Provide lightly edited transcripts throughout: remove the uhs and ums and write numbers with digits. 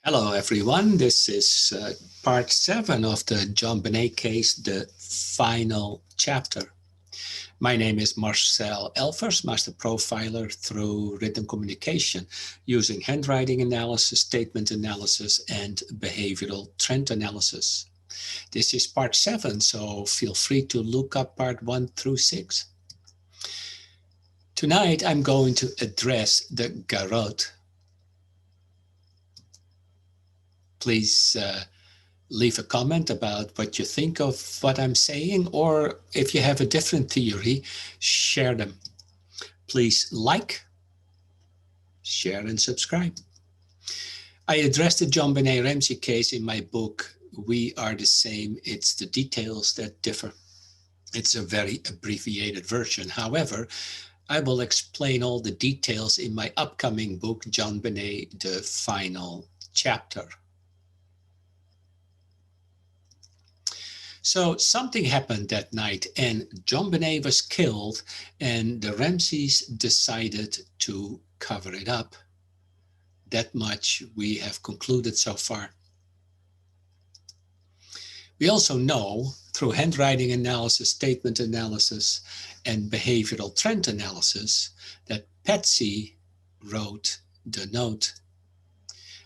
Hello, everyone. This is part 7 of the JonBenet case, the final chapter. My name is Marcel Elvers, Master Profiler through written communication using handwriting analysis, statement analysis, and behavioral trend analysis. This is part 7, so feel free to look up part 1 through 6. Tonight, I'm going to address the garrote. Please leave a comment about what you think of what I'm saying, or if you have a different theory, share them. Please like, share, and subscribe. I addressed the JonBenet Ramsey case in my book, We Are the Same, It's the Details That Differ. It's a very abbreviated version. However, I will explain all the details in my upcoming book, JonBenet, the final chapter. So something happened that night and JonBenet was killed and the Ramseys decided to cover it up. That much we have concluded so far. We also know through handwriting analysis, statement analysis, and behavioral trend analysis that Patsy wrote the note.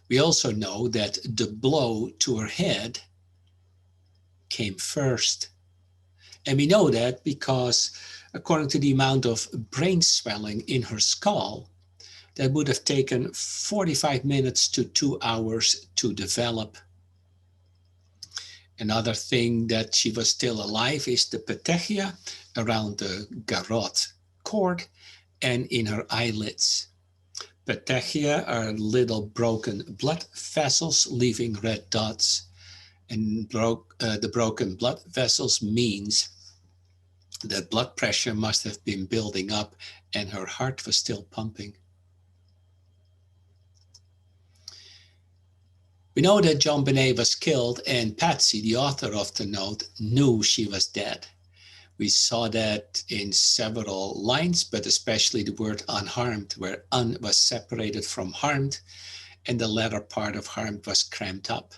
We also know that the blow to her head came first. And we know that because according to the amount of brain swelling in her skull, that would have taken 45 minutes to 2 hours to develop. Another thing that she was still alive is the petechia around the garrote cord and in her eyelids. Petechia are little broken blood vessels leaving red dots. And the broken blood vessels means that blood pressure must have been building up and her heart was still pumping. We know that JonBenet was killed and Patsy, the author of the note, knew she was dead. We saw that in several lines, but especially the word unharmed, where un was separated from harmed and the latter part of harmed was cramped up.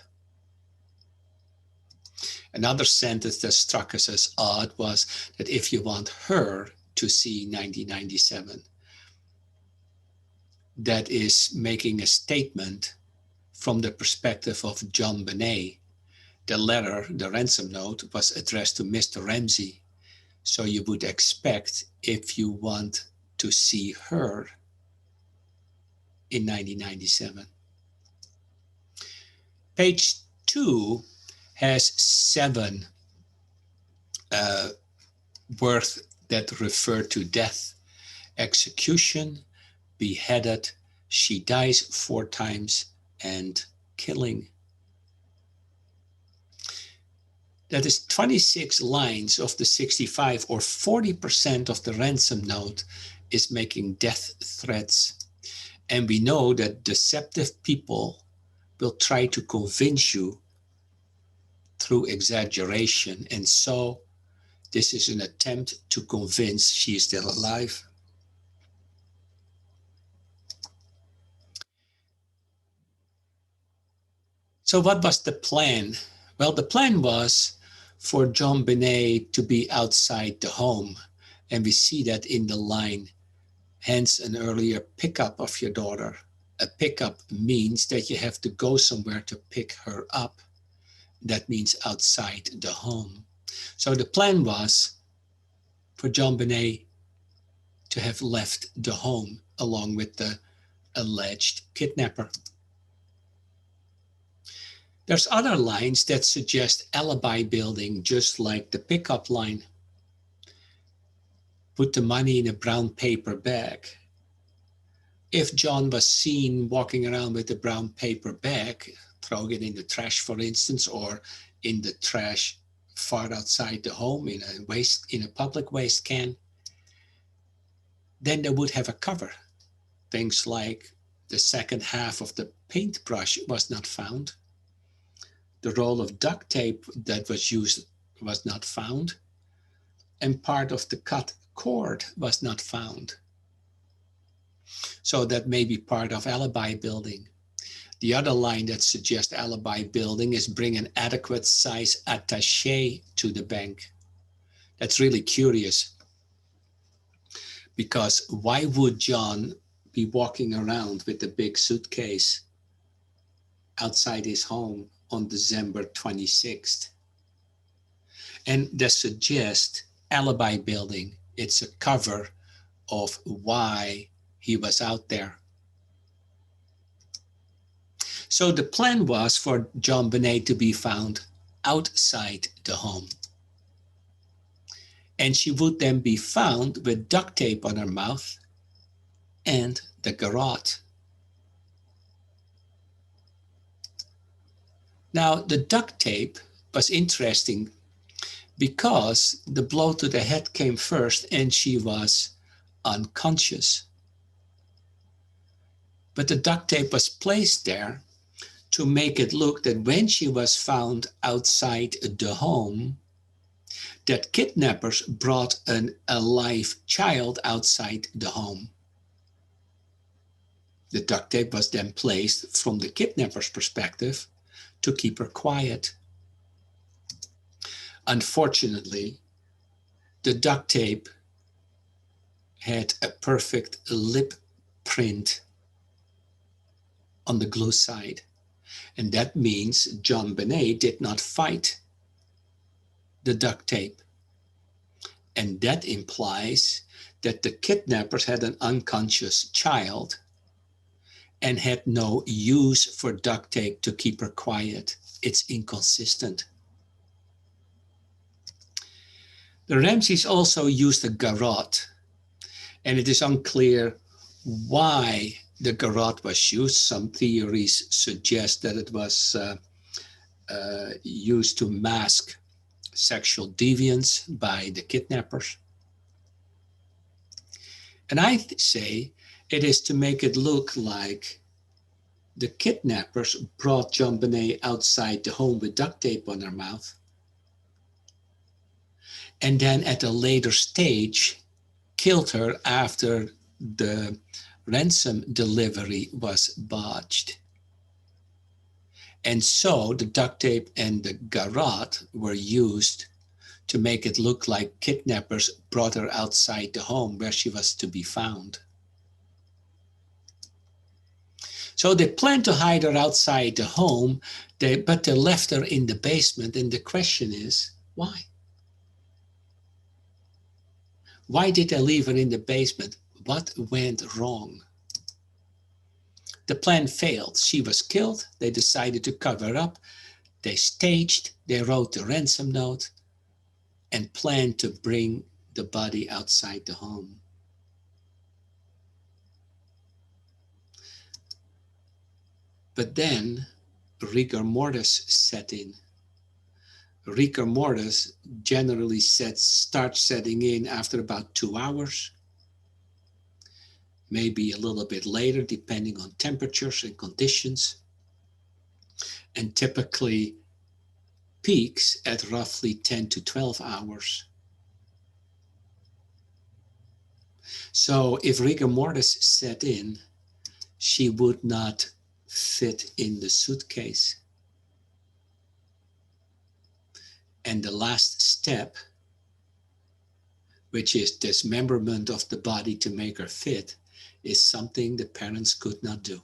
Another sentence that struck us as odd was that if you want her to see 1997, that is making a statement from the perspective of JonBenet. The letter, the ransom note, was addressed to Mr. Ramsey. So you would expect if you want to see her in 1997. Page 2 has 7 words that refer to death. Execution, beheaded, she dies 4 times, and killing. That is 26 lines of the 65, or 40% of the ransom note is making death threats. And we know that deceptive people will try to convince you through exaggeration, and so this is an attempt to convince she is still alive. So what was the plan? Well, the plan was for JonBenet to be outside the home, and we see that in the line, hence an earlier pickup of your daughter. A pickup means that you have to go somewhere to pick her up. That means outside the home. So the plan was for JonBenet to have left the home along with the alleged kidnapper. There's other lines that suggest alibi building, just like the pickup line. Put the money in a brown paper bag. If John was seen walking around with a brown paper bag, throw it in the trash, for instance, or in the trash far outside the home in a public waste can, then they would have a cover. Things like the second half of the paintbrush was not found. The roll of duct tape that was used was not found, and part of the cut cord was not found. So that may be part of alibi building. The other line that suggests alibi building is bring an adequate size attaché to the bank. That's really curious, because why would John be walking around with a big suitcase outside his home on December 26th? And that suggests alibi building. It's a cover of why he was out there. So the plan was for JonBenet to be found outside the home. And she would then be found with duct tape on her mouth and the garrote. Now, the duct tape was interesting because the blow to the head came first and she was unconscious. But the duct tape was placed there to make it look that when she was found outside the home, that kidnappers brought an alive child outside the home. The duct tape was then placed from the kidnapper's perspective to keep her quiet. Unfortunately, the duct tape had a perfect lip print on the glue side. And that means JonBenet did not fight the duct tape. And that implies that the kidnappers had an unconscious child and had no use for duct tape to keep her quiet. It's inconsistent. The Ramseys also used a garrote, and it is unclear why the garrote was used. Some theories suggest that it was used to mask sexual deviance by the kidnappers. And I say it is to make it look like the kidnappers brought JonBenet outside the home with duct tape on her mouth. And then at a later stage, killed her after the ransom delivery was botched. And so the duct tape and the garrote were used to make it look like kidnappers brought her outside the home where she was to be found. So they planned to hide her outside the home, but they left her in the basement. And the question is, why? Why did they leave her in the basement? What went wrong? The plan failed. She was killed. They decided to cover her up. They staged, they wrote the ransom note, and planned to bring the body outside the home. But then rigor mortis set in. Rigor mortis generally starts setting in after about 2 hours, maybe a little bit later, depending on temperatures and conditions, and typically peaks at roughly 10 to 12 hours. So if rigor mortis set in, she would not fit in the suitcase. And the last step, which is dismemberment of the body to make her fit, is something the parents could not do.